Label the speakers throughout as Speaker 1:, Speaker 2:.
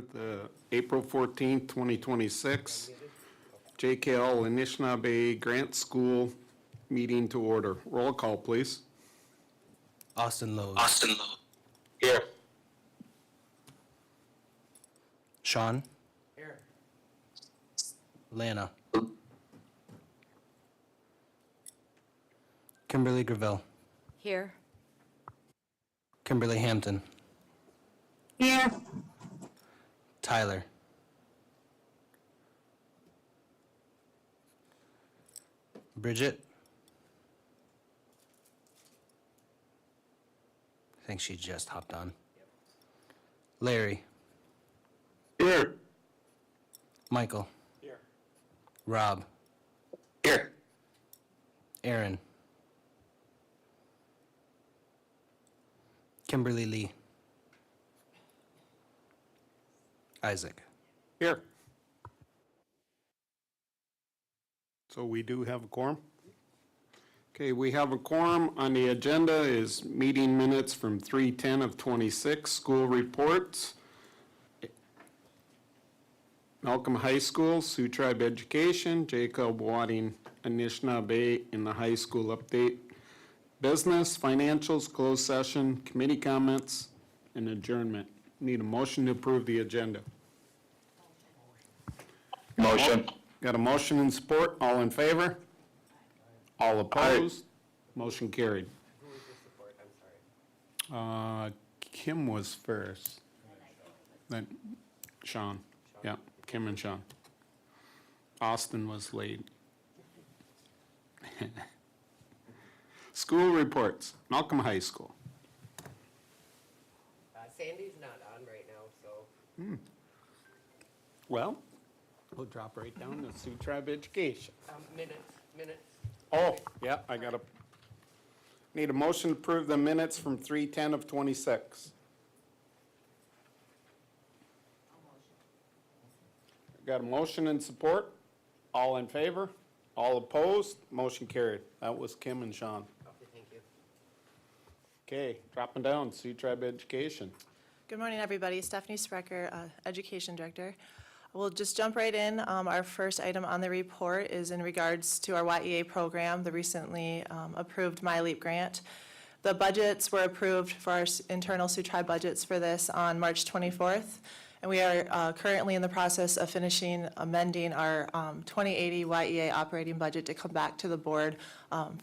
Speaker 1: the April 14th, 2026 JKL Anishinaabe Grant School meeting to order. Roll call, please.
Speaker 2: Austin Lowe.
Speaker 3: Here.
Speaker 2: Sean.
Speaker 3: Here.
Speaker 2: Lana. Kimberly Gravel.
Speaker 4: Here.
Speaker 2: Kimberly Hampton.
Speaker 4: Here.
Speaker 2: Tyler. Bridget. I think she just hopped on. Larry.
Speaker 3: Here.
Speaker 2: Michael.
Speaker 3: Here.
Speaker 2: Rob.
Speaker 3: Here.
Speaker 2: Aaron. Kimberly Lee. Isaac.
Speaker 1: Here. So we do have a quorum. Okay, we have a quorum. On the agenda is meeting minutes from 3/10 of 26, school reports. Malcolm High School, Sioux Tribe Education, JKL Anishinaabe in the high school update. Business, financials, closed session, committee comments, and adjournment. Need a motion to approve the agenda.
Speaker 3: Motion.
Speaker 1: Got a motion and support. All in favor? All opposed? Motion carried.
Speaker 3: Who was the support? I'm sorry.
Speaker 1: Kim was first. Then Sean. Yeah, Kim and Sean. Austin was late. School reports. Malcolm High School.
Speaker 5: Sandy's not on right now, so.
Speaker 1: Well, we'll drop right down to Sioux Tribe Education.
Speaker 5: Minutes.
Speaker 1: Oh, yeah, I got a, need a motion to approve the minutes from 3/10 of 26. Got a motion and support. All in favor? All opposed? Motion carried. That was Kim and Sean.
Speaker 5: Okay, thank you.
Speaker 1: Okay, dropping down, Sioux Tribe Education.
Speaker 6: Good morning, everybody. Stephanie Sprecher, Education Director. We'll just jump right in. Our first item on the report is in regards to our YEA program, the recently approved MyLeap grant. The budgets were approved for our internal Sioux Tribe budgets for this on March 24th, and we are currently in the process of finishing amending our 2080 YEA operating budget to come back to the board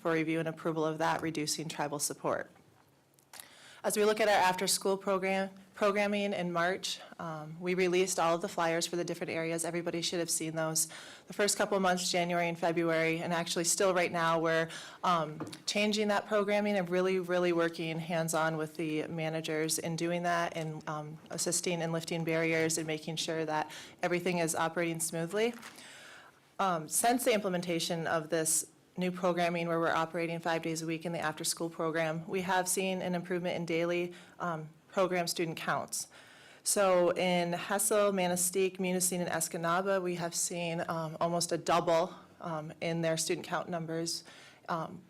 Speaker 6: for review and approval of that, reducing tribal support. As we look at our after-school programming in March, we released all of the flyers for the different areas. Everybody should have seen those. The first couple of months, January and February, and actually still right now, we're changing that programming and really working hands-on with the managers in doing that and assisting in lifting barriers and making sure that everything is operating smoothly. Since the implementation of this new programming where we're operating 5 days a week in the after-school program, we have seen an improvement in daily program student counts. So in Hessel, Manistee, Munising, and Escanaba, we have seen almost a double in their student count numbers,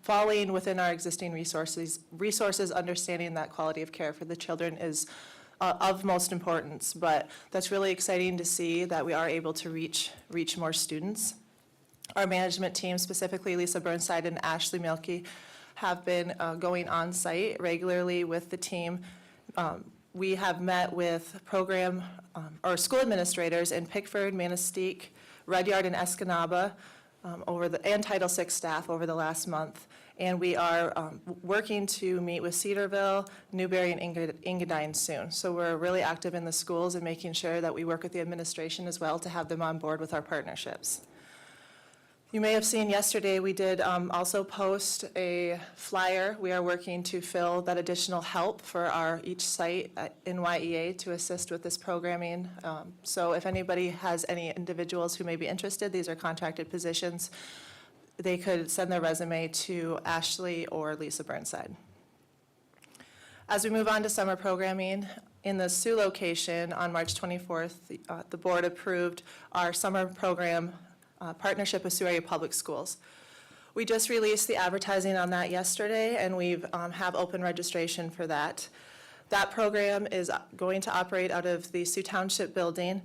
Speaker 6: falling within our existing resources, understanding that quality of care for the children is of most importance. But that's really exciting to see that we are able to reach more students. Our management team, specifically Lisa Burnside and Ashley Mielke, have been going on site regularly with the team. We have met with program or school administrators in Pickford, Manistee, Rudyard, and Escanaba and Title VI staff over the last month. And we are working to meet with Cedarville, Newberry, and Engadine soon. So we're really active in the schools and making sure that we work with the administration as well to have them on board with our partnerships. You may have seen yesterday we did also post a flyer. We are working to fill that additional help for each site in YEA to assist with this programming. So if anybody has any individuals who may be interested, these are contracted positions, they could send their resume to Ashley or Lisa Burnside. As we move on to summer programming, in the Sioux location on March 24th, the board approved our summer program partnership with Sioux Area Public Schools. We just released the advertising on that yesterday, and we have open registration for that. That program is going to operate out of the Sioux Township building.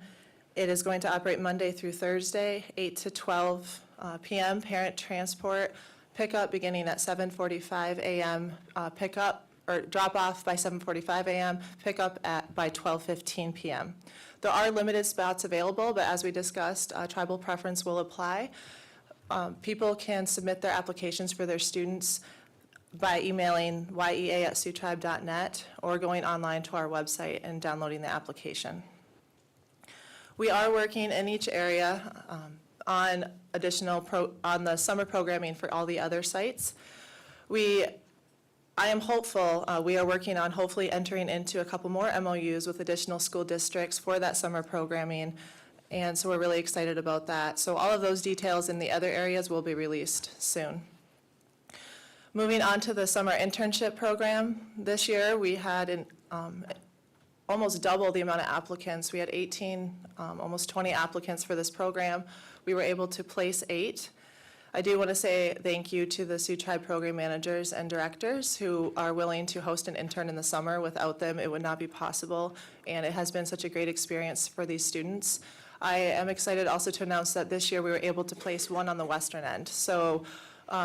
Speaker 6: It is going to operate Monday through Thursday, 8 to 12 p.m. Parent transport pickup beginning at 7:45 a.m. Pickup or drop off by 7:45 a.m. Pickup by 12:15 p.m. There are limited spots available, but as we discussed, tribal preference will apply. People can submit their applications for their students by emailing yea@siouxtribe.net or going online to our website and downloading the application. We are working in each area on on the summer programming for all the other sites. I am hopeful, we are working on hopefully entering into a couple more MOUs with additional school districts for that summer programming, and so we're really excited about that. So all of those details in the other areas will be released soon. Moving on to the summer internship program, this year we had almost double the amount of applicants. We had 18, almost 20 applicants for this program. We were able to place 8. I do want to say thank you to the Sioux Tribe program managers and directors who are willing to host an intern in the summer. Without them, it would not be possible, and it has been such a great experience for these students. I am excited also to announce that this year we were able to place one on the western end. So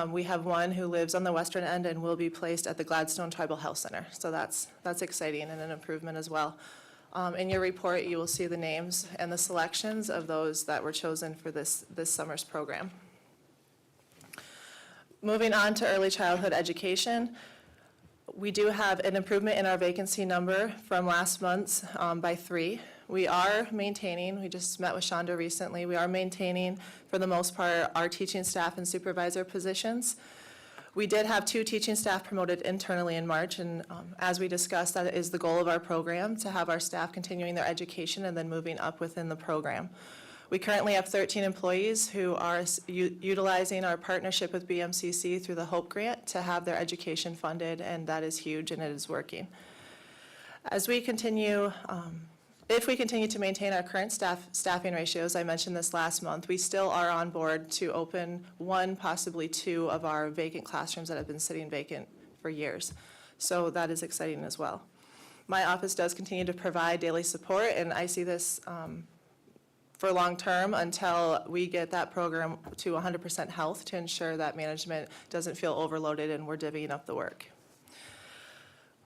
Speaker 6: we have one who lives on the western end and will be placed at the Gladstone Tribal Health Center. So that's exciting and an improvement as well. In your report, you will see the names and the selections of those that were chosen for this summer's program. Moving on to early childhood education, we do have an improvement in our vacancy number from last month by 3. We are maintaining, we just met with Shonda recently, we are maintaining for the most part our teaching staff and supervisor positions. We did have 2 teaching staff promoted internally in March, and as we discussed, that is the goal of our program, to have our staff continuing their education and then moving up within the program. We currently have 13 employees who are utilizing our partnership with BMCC through the HOPE grant to have their education funded, and that is huge and it is working. As we continue, if we continue to maintain our current staffing ratios, I mentioned this last month, we still are on board to open 1, possibly 2 of our vacant classrooms that have been sitting vacant for years. So that is exciting as well. My office does continue to provide daily support, and I see this for long term until we get that program to 100% health to ensure that management doesn't feel overloaded and we're divvying up the work.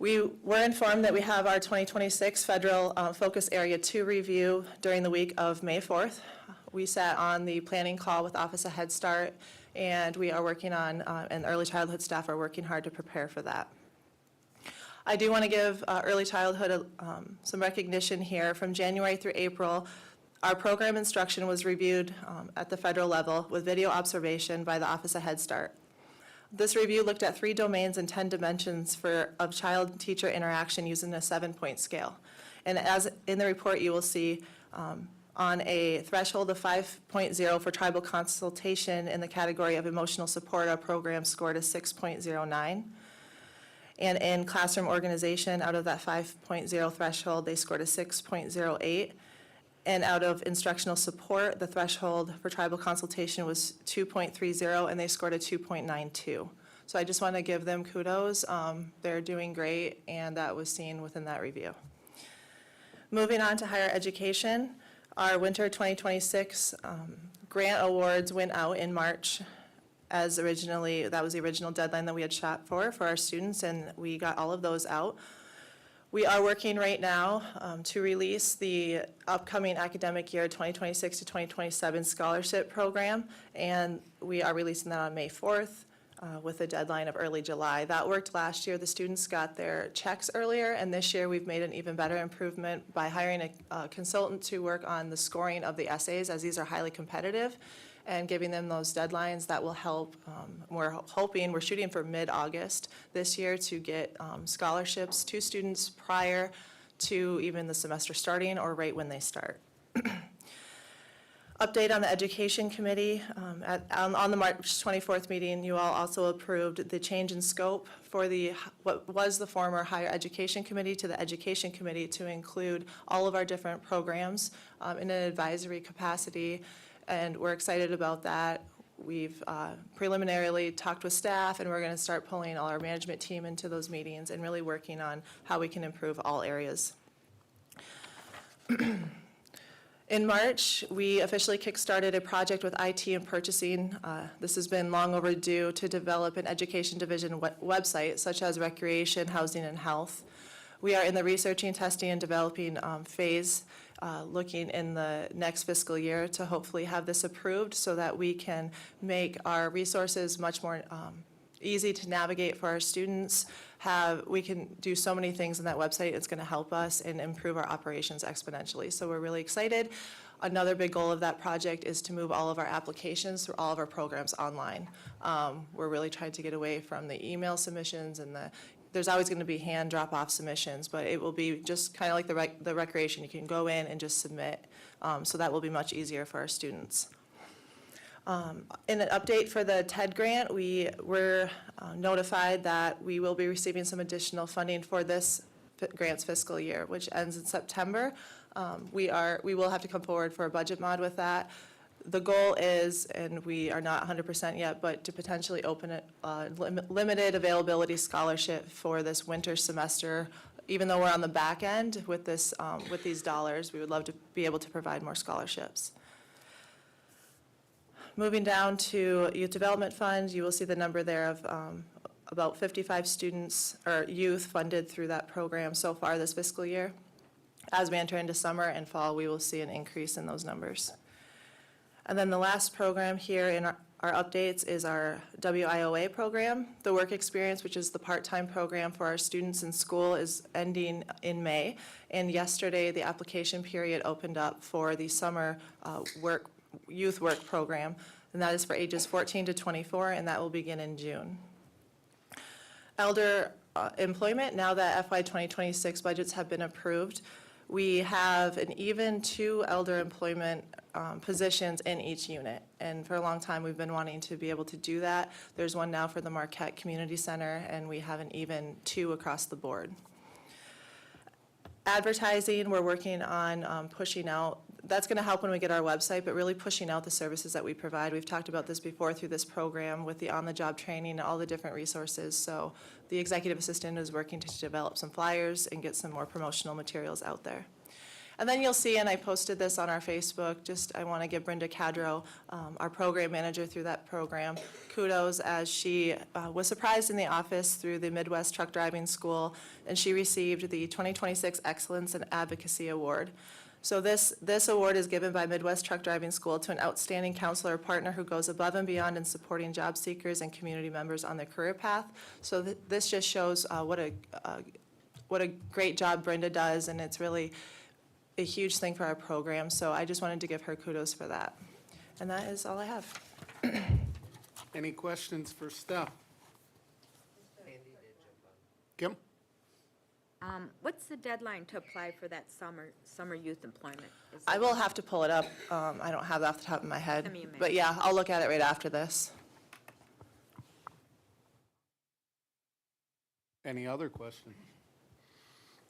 Speaker 6: We were informed that we have our 2026 Federal Focus Area 2 review during the week of May 4th. We sat on the planning call with Office of Head Start, and we are working on, and early childhood staff are working hard to prepare for that. I do want to give early childhood some recognition here. From January through April, our program instruction was reviewed at the federal level with video observation by the Office of Head Start. This review looked at 3 domains and 10 dimensions of child-teacher interaction using a 7-point scale. And as in the report you will see, on a threshold of 5.0 for tribal consultation in the category of emotional support, our program scored a 6.09. And in classroom organization, out of that 5.0 threshold, they scored a 6.08. And out of instructional support, the threshold for tribal consultation was 2.30, and they scored a 2.92. So I just want to give them kudos. They're doing great, and that was seen within that review. Moving on to higher education, our winter 2026 grant awards went out in March as originally, that was the original deadline that we had shot for our students, and we got all of those out. We are working right now to release the upcoming academic year 2026 to 2027 scholarship program, and we are releasing that on May 4th with a deadline of early July. That worked last year. The students got their checks earlier, and this year we've made an even better improvement by hiring a consultant to work on the scoring of the essays, as these are highly competitive, and giving them those deadlines that will help. We're shooting for mid-August this year to get scholarships to students prior to even the semester starting or right when they start. Update on the Education Committee. On the March 24th meeting, you all also approved the change in scope for what was the former Higher Education Committee to the Education Committee to include all of our different programs in an advisory capacity, and we're excited about that. we've preliminarily talked with staff, and we're going to start pulling all our management team into those meetings and really working on how we can improve all areas. In March, we officially kickstarted a project with IT and purchasing. This has been long overdue to develop an education division website, such as recreation, housing, and health. We are in the researching, testing, and developing phase, looking in the next fiscal year to hopefully have this approved so that we can make our resources much more easy to navigate for our students. We can do so many things in that website. It's going to help us and improve our operations exponentially. So we're really excited. Another big goal of that project is to move all of our applications through all of our programs online. We're really trying to get away from the email submissions and there's always going to be hand drop-off submissions, but it will be just kind of like the recreation. You can go in and just submit. So that will be much easier for our students. In an update for the TED grant, we were notified that we will be receiving some additional funding for this grant's fiscal year, which ends in September. We will have to come forward for a budget mod with that. The goal is, and we are not 100% yet, but to potentially open a limited availability scholarship for this winter semester. Even though we're on the back end with this, with these dollars, we would love to be able to provide more scholarships. Moving down to Youth Development Fund, you will see the number there of about 55 students or youth funded through that program so far this fiscal year. As we enter into summer and fall, we will see an increase in those numbers. And then the last program here in our updates is our WIOA program. The work experience, which is the part-time program for our students in school, is ending in May. And yesterday, the application period opened up for the summer youth work program, and that is for ages 14 to 24, and that will begin in June. Elder employment, now that FY 2026 budgets have been approved, we have an even 2 elder employment positions in each unit. And for a long time, we've been wanting to be able to do that. There's one now for the Marquette Community Center, and we have an even 2 across the board. Advertising, we're working on pushing out. That's going to help when we get our website, but really pushing out the services that we provide. We've talked about this before through this program with the on-the-job training and all the different resources. So the executive assistant is working to develop some flyers and get some more promotional materials out there. And then you'll see, and I posted this on our Facebook, I want to give Brenda Cadro, our program manager through that program, kudos, as she was surprised in the office through the Midwest Truck Driving School, and she received the 2026 Excellence in Advocacy Award. So this award is given by Midwest Truck Driving School to an outstanding counselor or partner who goes above and beyond in supporting job seekers and community members on their career path. So this just shows what a great job Brenda does, and it's really a huge thing for our program. So I just wanted to give her kudos for that. And that is all I have.
Speaker 1: Any questions for Steph?
Speaker 5: Sandy did jump on.
Speaker 1: Kim?
Speaker 4: What's the deadline to apply for that summer youth employment? Is
Speaker 6: I
Speaker 4: it-
Speaker 6: will have to pull it up. I don't have it off the top of my head.
Speaker 4: Send me a mail.
Speaker 6: But yeah, I'll look at it right after this.
Speaker 1: Any other questions?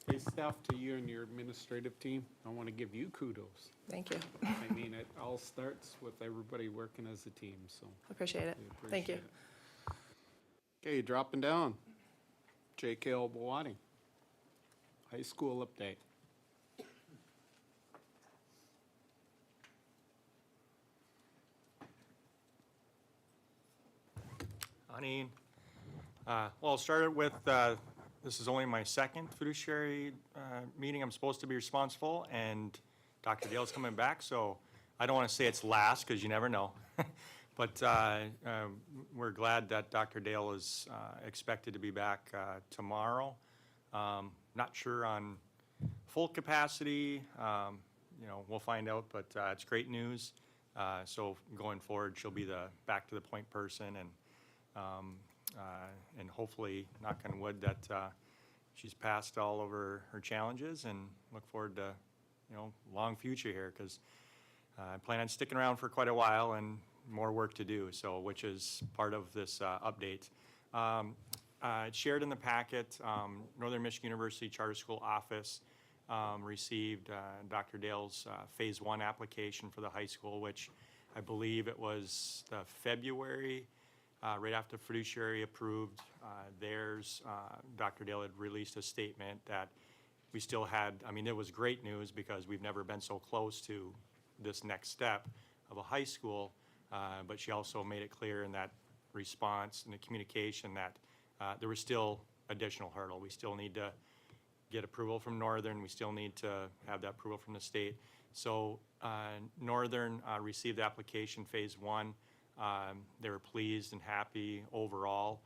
Speaker 1: Hey, Steph, to you and your administrative team, I want to give you kudos.
Speaker 6: Thank you.
Speaker 1: I mean, it all starts with everybody working as a team, so
Speaker 6: Appreciate it.
Speaker 1: we
Speaker 6: Thank you.
Speaker 1: appreciate it. Okay, dropping down. JKLFC High School update.
Speaker 7: Honey, well, I'll start with, this is only my second fiduciary meeting I'm supposed to be responsible, and Dr. Dale's coming back, so I don't want to say it's last, because you never know. But we're glad that Dr. Dale is expected to be back tomorrow. Not sure on full capacity, we'll find out, but it's great news. So going forward, she'll be the back to the point person, and hopefully, knock on wood, that she's passed all over her challenges, and look forward to, long future here, because I plan on sticking around for quite a while and more work to do, so, which is part of this update. It's shared in the packet. Northern Michigan University Charter School office received Dr. Dale's Phase 1 application for the high school, which I believe it was February, right after fiduciary approved theirs. Dr. Dale had released a statement that we still had, I mean, it was great news because we've never been so close to this next step of a high school, but she also made it clear in that response and the communication that there was still additional hurdle. We still need to get approval from Northern. We still need to have that approval from the state. So Northern received the application phase 1. They were pleased and happy overall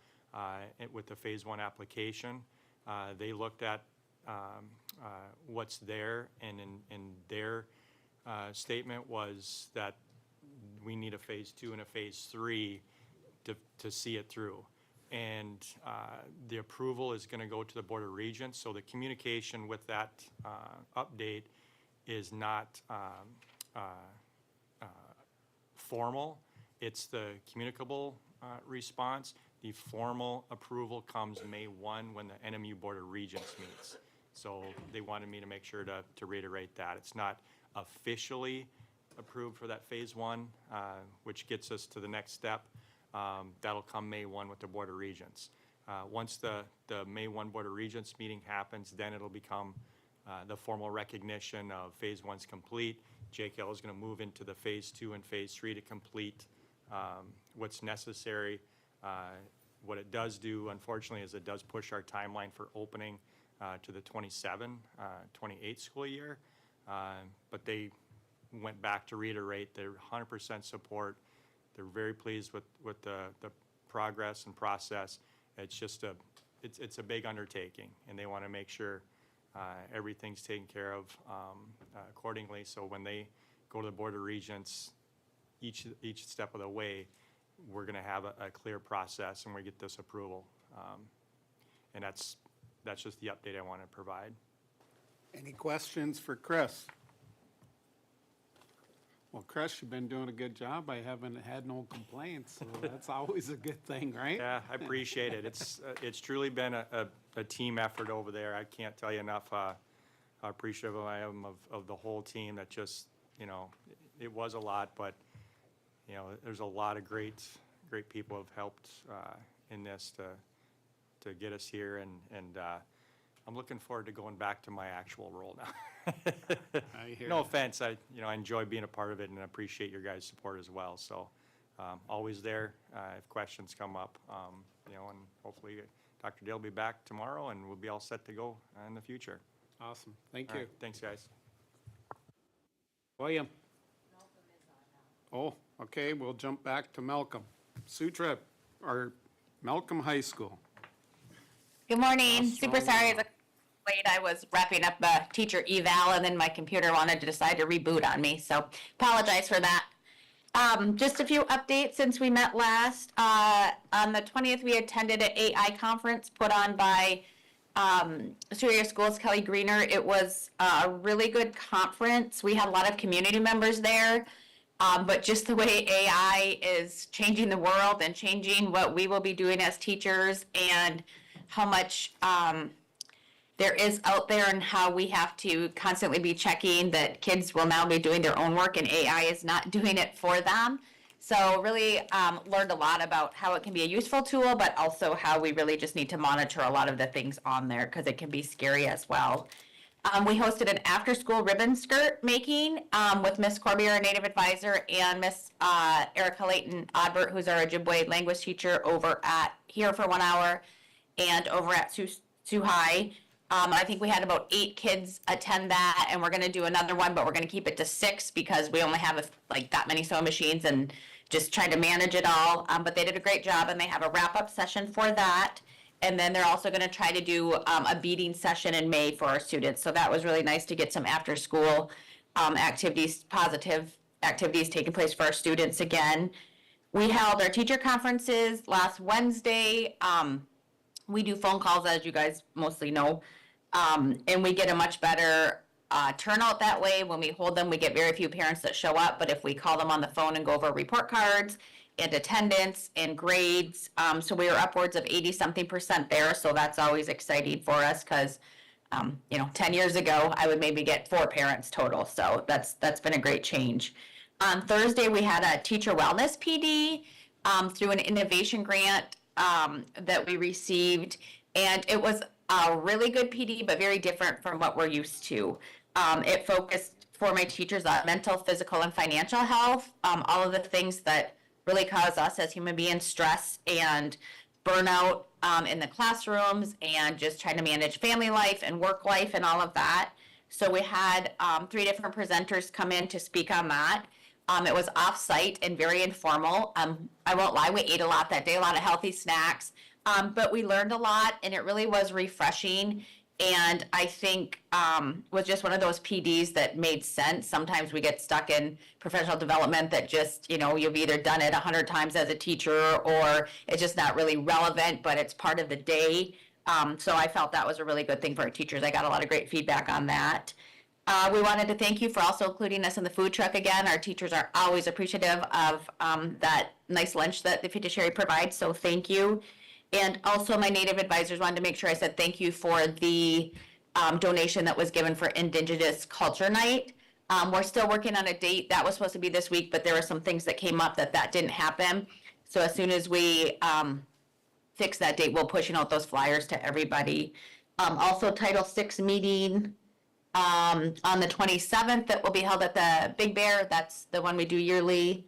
Speaker 7: with the phase 1 application. They looked at what's there, and in their statement was that we need a phase 2 and a phase 3 to see it through. And the approval is going to go to the Board of Regents, so the communication with that update is not formal. It's the communicable response. The formal approval comes May 1 when the NMU Board of Regents meets. So they wanted me to make sure to reiterate that. It's not officially approved for that phase 1, which gets us to the next step. That'll come May 1 with the Board of Regents. Once the May 1 Board of Regents meeting happens, then it'll become the formal recognition of phase 1's complete. JKL is going to move into the phase 2 and phase 3 to complete what's necessary. What it does do, unfortunately, is it does push our timeline for opening to the 27-28 school year. But they went back to reiterate their 100% support. They're very pleased with the progress and process. It's just it's a big undertaking, and they want to make sure everything's taken care of accordingly. So when they go to the Board of Regents, each step of the way, we're going to have a clear process, and we get this approval. And that's just the update I want to provide.
Speaker 1: Any questions for Chris? Well, Chris, you've been doing a good job. I haven't had no complaints, so that's always a good thing, right?
Speaker 7: Yeah, I appreciate it. It's truly been a team effort over there. I can't tell you enough how appreciative I am of the whole team. That just, it was a lot, but, there's a lot of great people have helped in this to get us here, and I'm looking forward to going back to my actual role now.
Speaker 1: I hear
Speaker 7: No
Speaker 1: you.
Speaker 7: offense, I enjoy being a part of it and appreciate your guys' support as well. So, always there if questions come up, and hopefully Dr. Dale will be back tomorrow and we'll be all set to go in the future.
Speaker 1: Awesome. Thank
Speaker 7: All
Speaker 1: you.
Speaker 7: right, thanks, guys.
Speaker 1: William? Oh, okay, we'll jump back to Malcolm. Sutra, or Malcolm High School.
Speaker 8: Good morning.
Speaker 1: Awesome.
Speaker 8: Super sorry it's late. I was wrapping up a teacher eval and then my computer wanted to decide to reboot on me, so apologize for that. Just a few updates since we met last. On the 20th, we attended an AI conference put on by Superior Schools Kelly Greener. It was a really good conference. We had a lot of community members there. But just the way AI is changing the world and changing what we will be doing as teachers, and how much there is out there, and how we have to constantly be checking that kids will now be doing their own work and AI is not doing it for them. So really learned a lot about how it can be a useful tool, but also how we really just need to monitor a lot of the things on there because it can be scary as well. We hosted an after-school ribbon skirt making with Miss Corbier, our native advisor, and Miss Erica Layton Odbert, who's our Ojibwe language teacher over at here for 1 hour and over at Sioux High. I think we had about 8 kids attend that, and we're going to do another one, but we're going to keep it to 6 because we only have like that many sewing machines and just trying to manage it all. But they did a great job, and they have a wrap-up session for that. And then they're also going to try to do a beading session in May for our students. So that was really nice to get some after-school activities, positive activities taking place for our students again. We held our teacher conferences last Wednesday. We do phone calls, as you guys mostly know, and we get a much better turnout that way. When we hold them, we get very few parents that show up, but if we call them on the phone and go over report cards and attendance and grades, so we were upwards of 80-something% there, so that's always exciting for us because 10 years ago, I would maybe get 4 parents total, so that's been a great change. On Thursday, we had a teacher wellness PD through an innovation grant that we received. And it was a really good PD, but very different from what we're used to. It focused for my teachers on mental, physical, and financial health, all of the things that really cause us as human beings stress and burnout in the classrooms, and just trying to manage family life and work life and all of that. So we had 3 different presenters come in to speak on that. It was off-site and very informal. I won't lie, we ate a lot that day, a lot of healthy snacks, but we learned a lot, and it really was refreshing. And I think was just one of those PDs that made sense. Sometimes we get stuck in professional development that just, you've either done it 100 times as a teacher, or it's just not really relevant, but it's part of the day. So I felt that was a really good thing for our teachers. I got a lot of great feedback on that. We wanted to thank you for also including us in the food truck again. Our teachers are always appreciative of that nice lunch that the fiduciary provides, so thank you. And also my Native advisors wanted to make sure I said thank you for the donation that was given for Indigenous Culture Night. We're still working on a date. That was supposed to be this week, but there were some things that came up that didn't happen. So as soon as we fix that date, we'll push out those flyers to everybody. Also Title VI meeting on the 27th that will be held at the Big Bear. That's the one we do yearly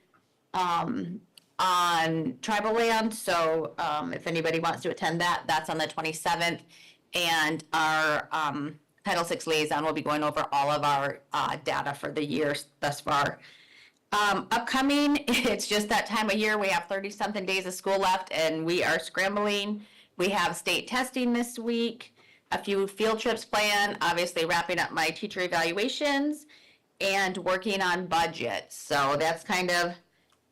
Speaker 8: on tribal land. So if anybody wants to attend that, that's on the 27th. And our Title VI liaison will be going over all of our data for the year thus far. Upcoming, it's just that time of year. We have 30-something days of school left, and we are scrambling. We have state testing this week, a few field trips planned, obviously wrapping up my teacher evaluations, and working on budgets. So that's kind of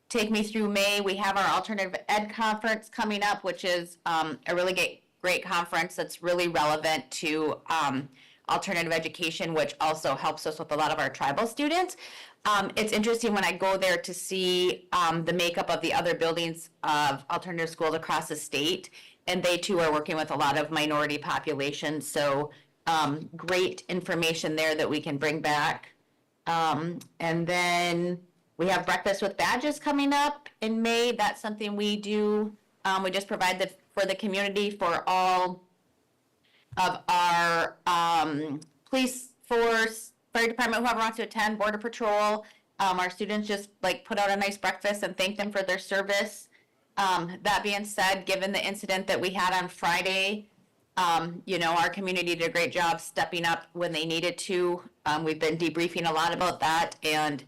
Speaker 8: take me through May. We have our alternative ed conference coming up, which is a really great conference that's really relevant to alternative education, which also helps us with a lot of our tribal students. It's interesting when I go there to see the makeup of the other buildings of alternative schools across the state, and they too are working with a lot of minority populations. So great information there that we can bring back. And then we have Breakfast with Badges coming up in May. That's something we do. We just provide for the community for all of our police force, fire department, whoever wants to attend, border patrol. Our students just put out a nice breakfast and thank them for their service. That being said, given the incident that we had on Friday, our community did a great job stepping up when they needed to. We've been debriefing a lot about that, and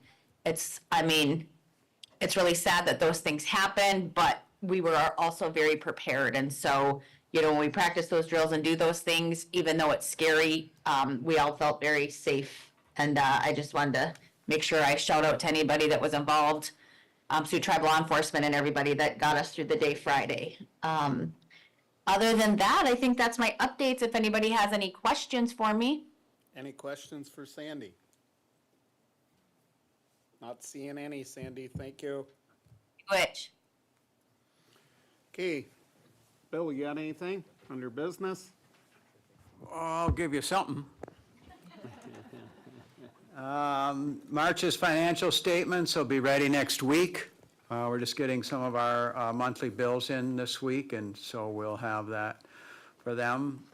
Speaker 8: it's really sad that those things happen, but we were also very prepared. And so, when we practice those drills and do those things, even though it's scary, we all felt very safe. And I just wanted to make sure I shout out to anybody that was involved, through tribal law enforcement and everybody that got us through the day Friday. Other than that, I think that's my updates. If anybody has any questions for me.
Speaker 1: Any questions for Sandy? Not seeing any, Sandy, thank you.
Speaker 8: Which?
Speaker 1: Okay, Bill, you got anything under business?
Speaker 9: I'll give you something. March's financial statements will be ready next week. We're just getting some of our monthly bills in this week, and so we'll have that for them.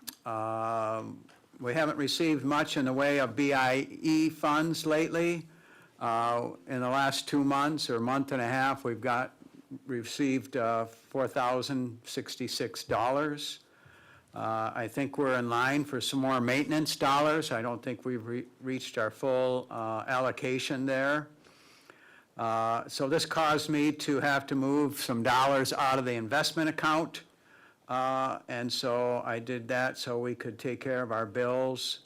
Speaker 9: We haven't received much in the way of BIE funds lately. In the last 2 months or month and a half, we've received $4,066. I think we're in line for some more maintenance dollars. I don't think we've reached our full allocation there. So this caused me to have to move some dollars out of the investment account. And so I did that so we could take care of our bills.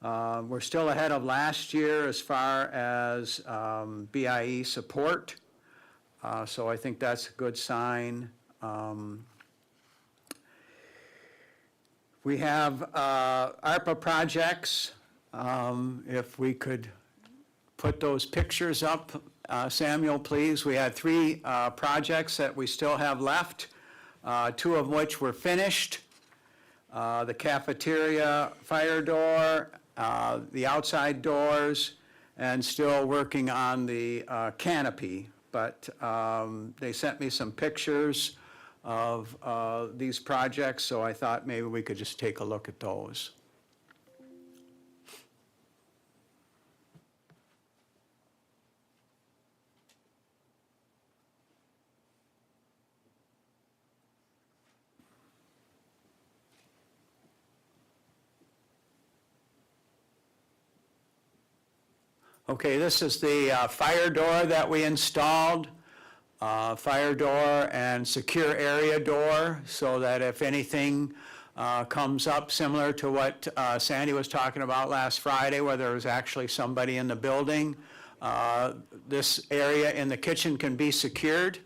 Speaker 9: We're still ahead of last year as far as BIE support. So I think that's a good sign. We have ARPA projects. If we could put those pictures up, Samuel, please. We had 3 projects that we still have left, 2 of which were finished. The cafeteria fire door, the outside doors, and still working on the canopy. But they sent me some pictures of these projects, so I thought maybe we could just take a look at those. Okay, this is the fire door that we installed. Fire door and secure area door, so that if anything comes up similar to what Sandy was talking about last Friday, where there was actually somebody in the building, this area in the kitchen can be secured,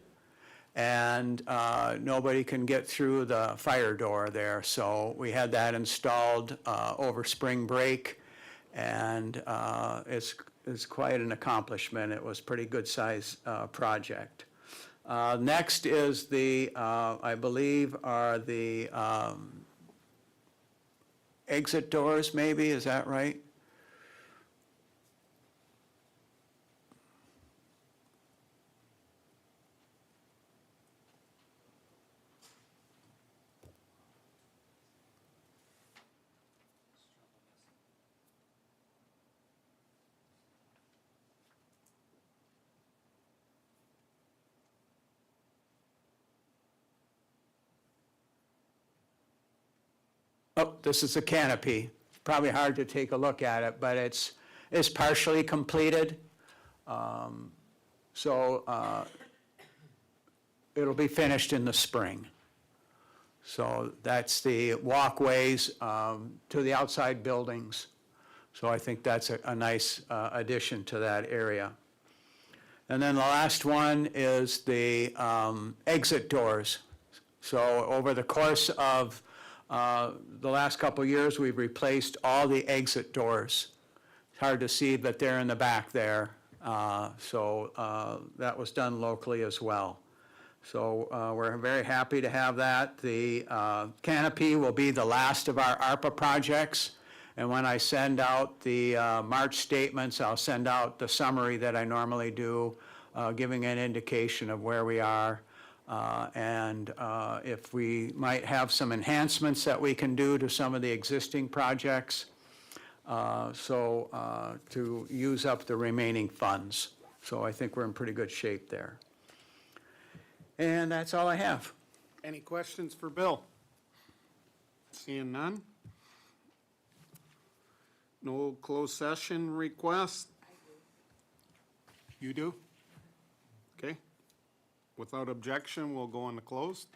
Speaker 9: and nobody can get through the fire door there. So we had that installed over spring break, and it's quite an accomplishment. It was a pretty good size project. Next is the, I believe, are the exit doors, maybe, is that right? Oh, this is the canopy. Probably hard to take a look at it, but it's partially completed. So it'll be finished in the spring. So that's the walkways to the outside buildings. So I think that's a nice addition to that area. And then the last one is the exit doors. So over the course of the last couple of years, we've replaced all the exit doors. It's hard to see, but they're in the back there. So that was done locally as well. So we're very happy to have that. The canopy will be the last of our ARPA projects. And when I send out the March statements, I'll send out the summary that I normally do, giving an indication of where we are. And if we might have some enhancements that we can do to some of the existing projects, to use up the remaining funds. So I think we're in pretty good shape there. And that's all I have.
Speaker 1: Any questions for Bill? Seeing none? No closed session request? You do? Okay. Without objection, we'll go into closed.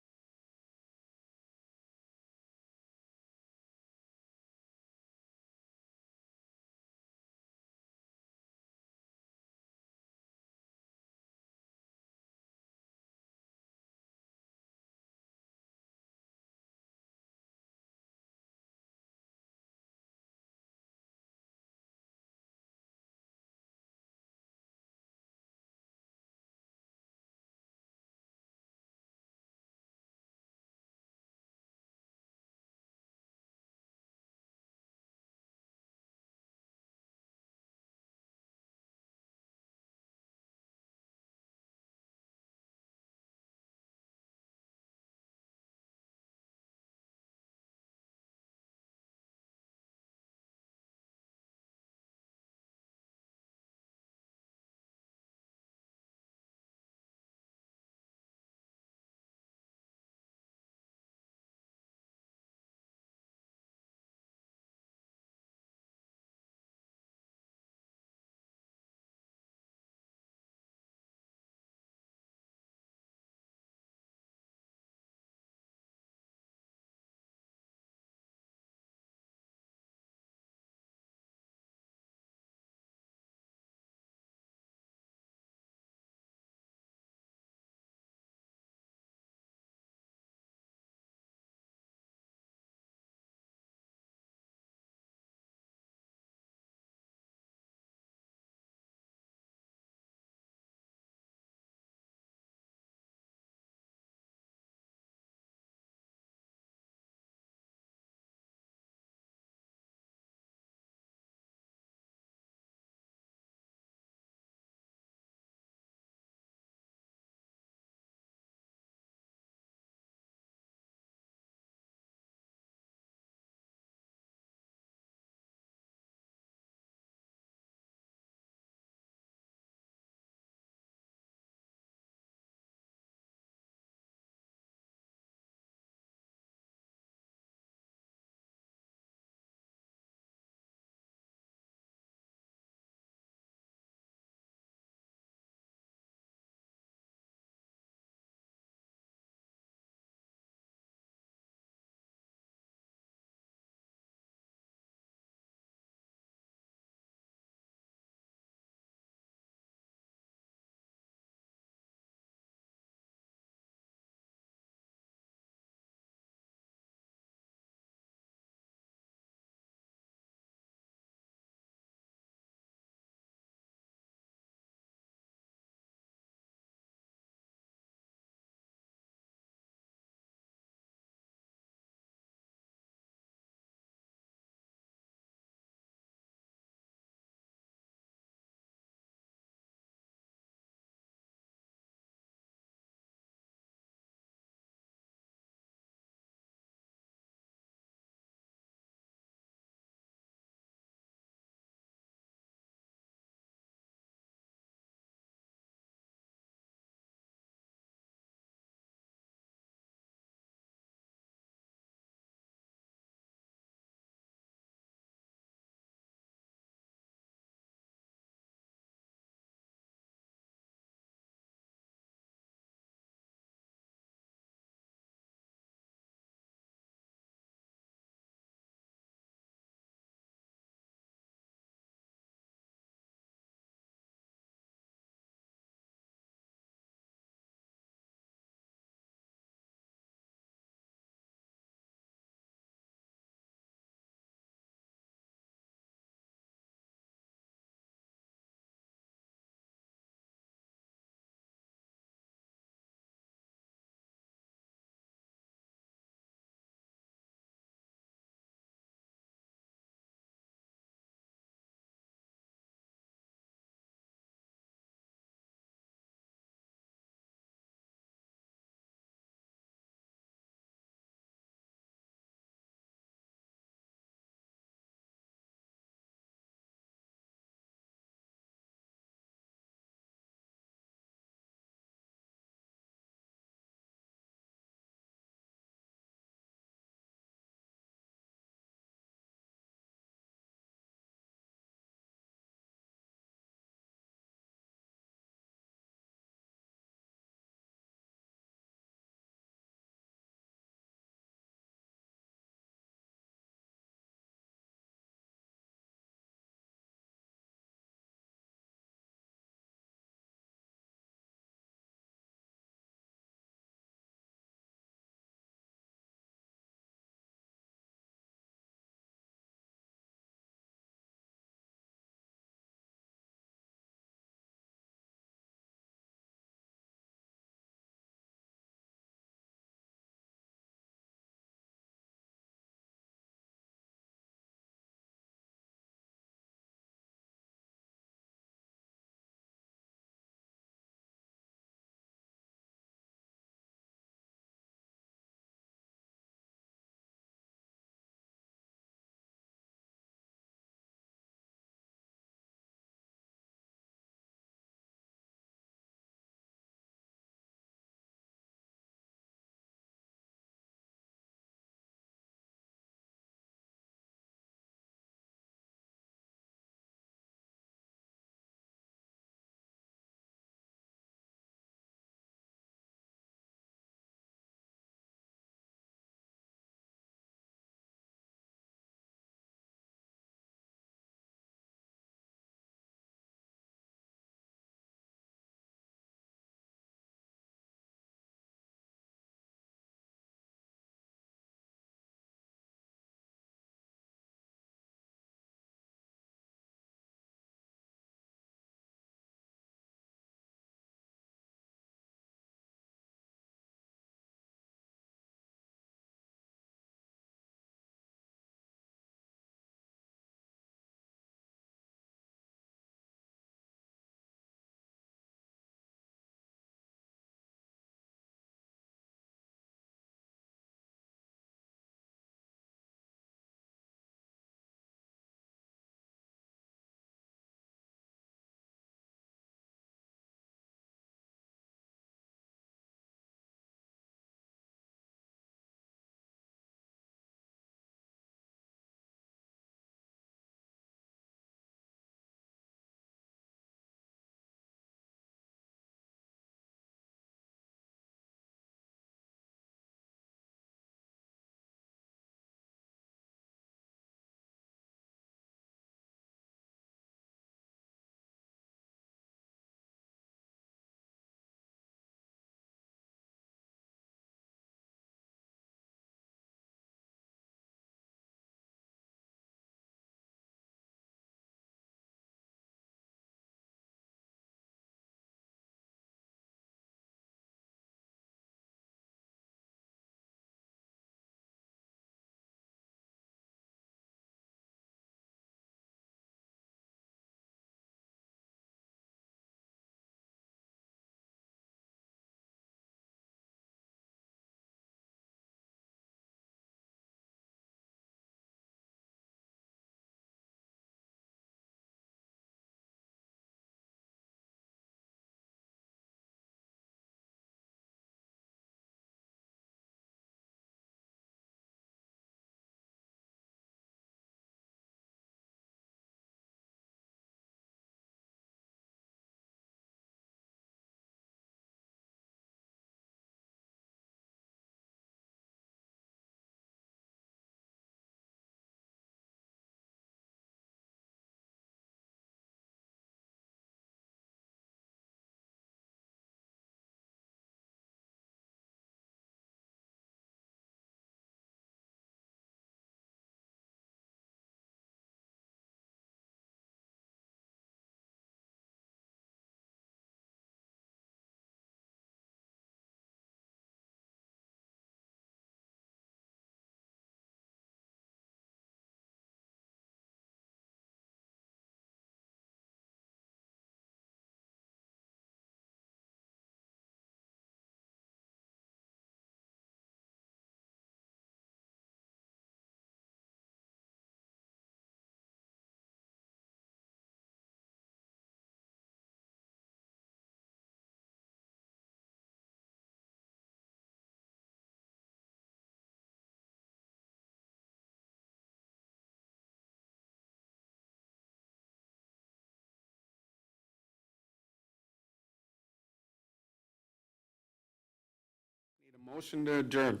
Speaker 1: Motion to adjourn.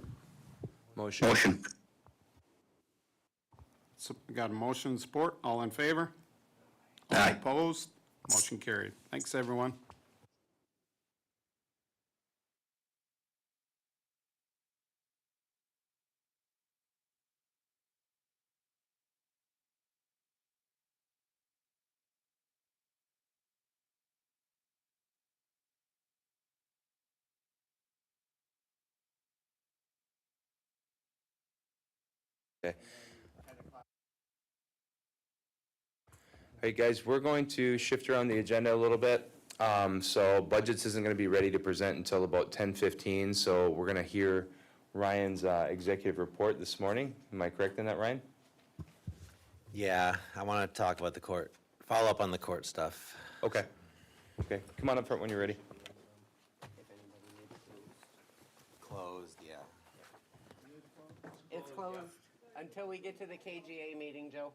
Speaker 3: Motion.
Speaker 1: So, we got a motion and support. All in favor?
Speaker 3: Aye.
Speaker 1: Opposed? Motion carried. Thanks, everyone.
Speaker 10: Okay. All right, guys, we're going to shift around the agenda a little bit. So budgets isn't going to be ready to present until about 10:15, so we're going to hear Ryan's executive report this morning. Am I correct in that, Ryan?
Speaker 2: Yeah, I want to talk about the court, follow up on the court stuff.
Speaker 10: Okay. Okay, come on up front when you're ready.
Speaker 2: Closed, yeah.
Speaker 5: It's closed until we get to the KGA meeting, Joe.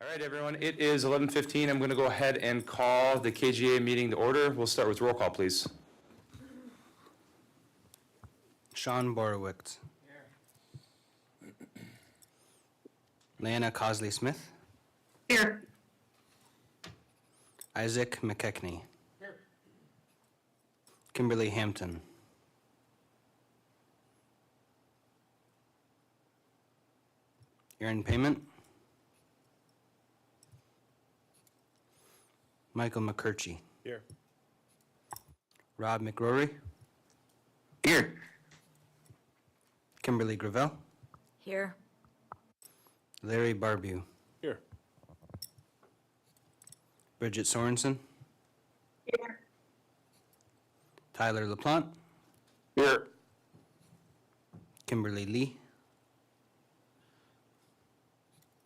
Speaker 10: All right, everyone, it is 11:15. I'm going to go ahead and call the KGA meeting to order. We'll start with roll call, please.
Speaker 3: Sean Borowitz. Leanna Cosley-Smith.
Speaker 8: Here.
Speaker 3: Isaac McKechnie. Kimberly Hampton. Aaron Payment. Michael McCurchie.
Speaker 10: Here.
Speaker 3: Rob McRory.
Speaker 9: Here.
Speaker 3: Kimberly Gravel.
Speaker 4: Here.
Speaker 3: Larry Barbew.
Speaker 10: Here.
Speaker 3: Bridget Sorensen.
Speaker 8: Here.
Speaker 3: Tyler LaPlante.
Speaker 10: Here.
Speaker 3: Kimberly Lee.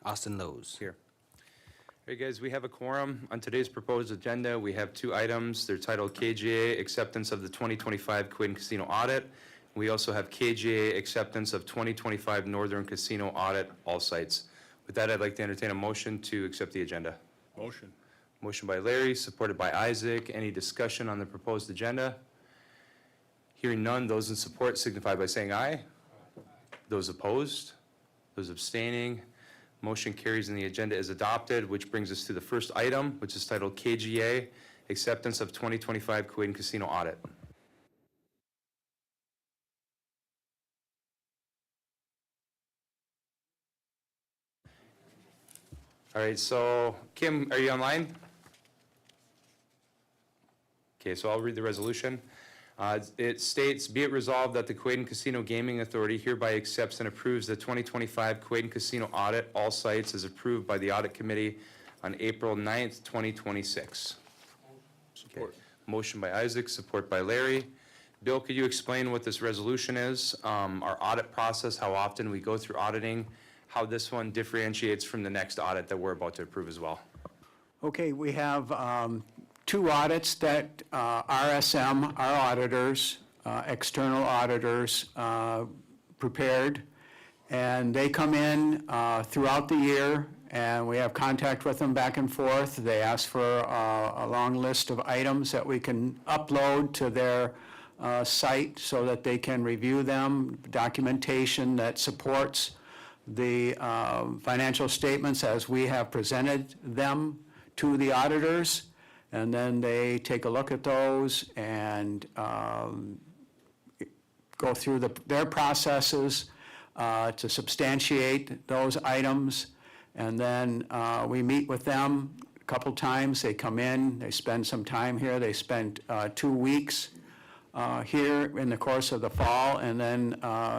Speaker 3: Austin Lowe's.
Speaker 10: Here. All right, guys, we have a quorum. On today's proposed agenda, we have two items. They're titled KGA Acceptance of the 2025 Quid and Casino Audit. We also have KGA Acceptance of 2025 Northern Casino Audit, all sites. With that, I'd like to entertain a motion to accept the agenda.
Speaker 7: Motion.
Speaker 10: Motion by Larry, supported by Isaac. Any discussion on the proposed agenda? Hearing none, those in support signify by saying aye. Those opposed? Those abstaining? Motion carries and the agenda is adopted, which brings us to the first item, which is titled KGA, Acceptance of 2025 Quid and Casino Audit. All right, so Kim, are you online? Okay, so I'll read the resolution. It states, be it resolved that the Kuwait and Casino Gaming Authority hereby accepts and approves the 2025 Kuwait and Casino Audit, all sites as approved by the Audit Committee on April 9th, 2026. Support. Okay. Motion by Isaac, support by Larry. Bill, could you explain what this resolution is? Our audit process, how often we go through auditing, how this one differentiates from the next audit that we're about to approve as well.
Speaker 9: Okay, we have two audits that RSM, our auditors, external auditors, prepared. And they come in throughout the year, and we have contact with them back and forth. They ask for a long list of items that we can upload to their site so that they can review them, documentation that supports the financial statements as we have presented them to the auditors. And then they take a look at those and go through their processes to substantiate those items. And then we meet with them a couple times. They come in, they spend some time here. They spend 2 weeks here in the course of the fall and then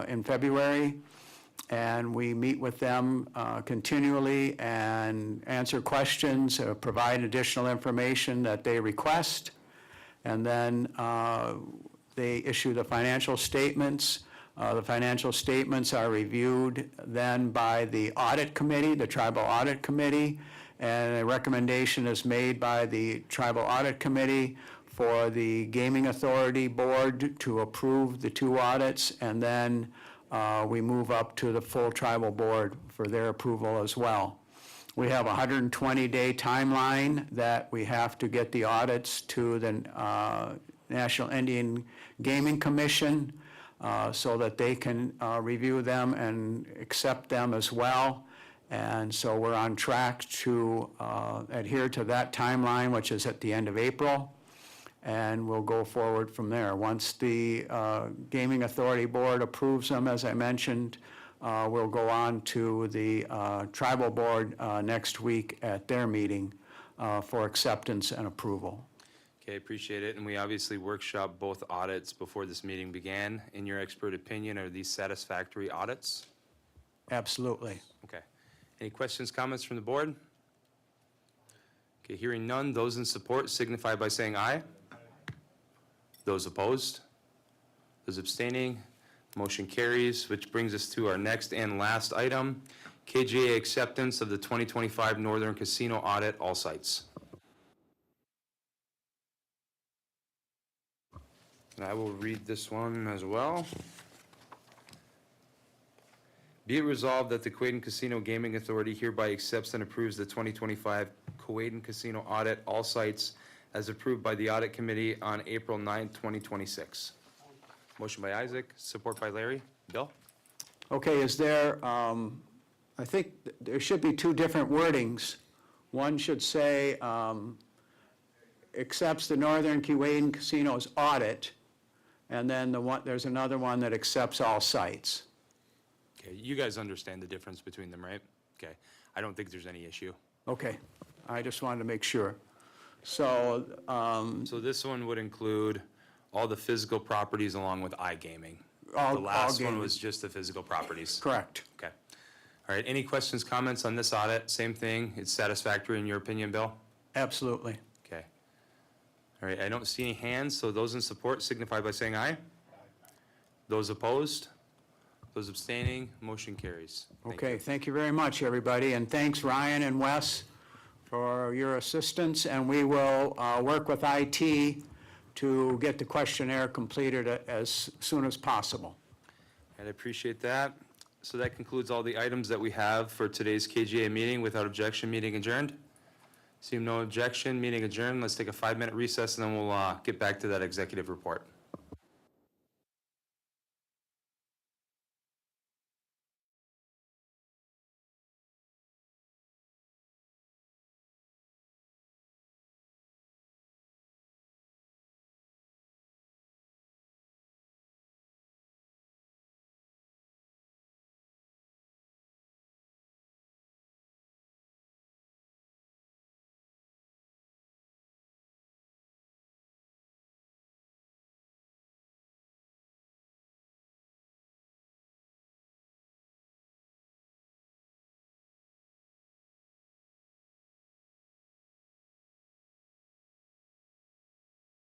Speaker 9: in February. And we meet with them continually and answer questions, provide additional information that they request. And then they issue the financial statements. The financial statements are reviewed then by the audit committee, the tribal audit committee, and a recommendation is made by the tribal audit committee for the gaming authority board to approve the two audits, and then we move up to the full tribal board for their approval as well. We have a 120-day timeline that we have to get the audits to the National Indian Gaming Commission so that they can review them and accept them as well. And so we're on track to adhere to that timeline, which is at the end of April. And we'll go forward from there. Once the Gaming Authority Board approves them, as I mentioned, we'll go on to the Tribal Board next week at their meeting for acceptance and approval.
Speaker 10: Okay, appreciate it. And we obviously workshop both audits before this meeting began. In your expert opinion, are these satisfactory audits?
Speaker 9: Absolutely.
Speaker 10: Okay. Any questions, comments from the board? Okay, hearing none, those in support signify by saying aye. Those opposed? Those abstaining? Motion carries, which brings us to our next and last item, KGA acceptance of the 2025 Northern Casino Audit, all sites. And I will read this one as well. Be it resolved that the Quaden Casino Gaming Authority hereby accepts and approves the 2025 Quaden Casino audit, all sites, as approved by the Audit Committee on April 9th, 2026. Motion by Isaac, support by Larry. Bill?
Speaker 9: Okay, is there, I think there should be two different wordings. One should say, accepts the Northern Keewaydin Casino's audit, and then there's another one that accepts all sites.
Speaker 10: Okay, you guys understand the difference between them, right? Okay, I don't think there's any issue.
Speaker 9: Okay, I just wanted to make sure. So,
Speaker 10: So this one would include all the physical properties along with iGaming.
Speaker 9: All-
Speaker 10: The last
Speaker 9: all
Speaker 10: one
Speaker 9: gaming.
Speaker 10: was just the physical properties.
Speaker 9: correct.
Speaker 10: Okay. All right, any questions, comments on this audit? Same thing, it's satisfactory in your opinion, Bill?
Speaker 9: Absolutely.
Speaker 10: Okay. All right, I don't see any hands, so those in support signify by saying aye. Those opposed? Those abstaining? Motion carries. Thank
Speaker 9: Okay,
Speaker 10: you.
Speaker 9: thank you very much, everybody, and thanks, Ryan and Wes, for your assistance, and we will work with IT to get the questionnaire completed as soon as possible.
Speaker 10: And I appreciate that. So that concludes all the items that we have for today's KGA meeting. Without objection, meeting adjourned. Seeing no objection, meeting adjourned. Let's take a 5-minute recess, and then we'll get back to that executive report.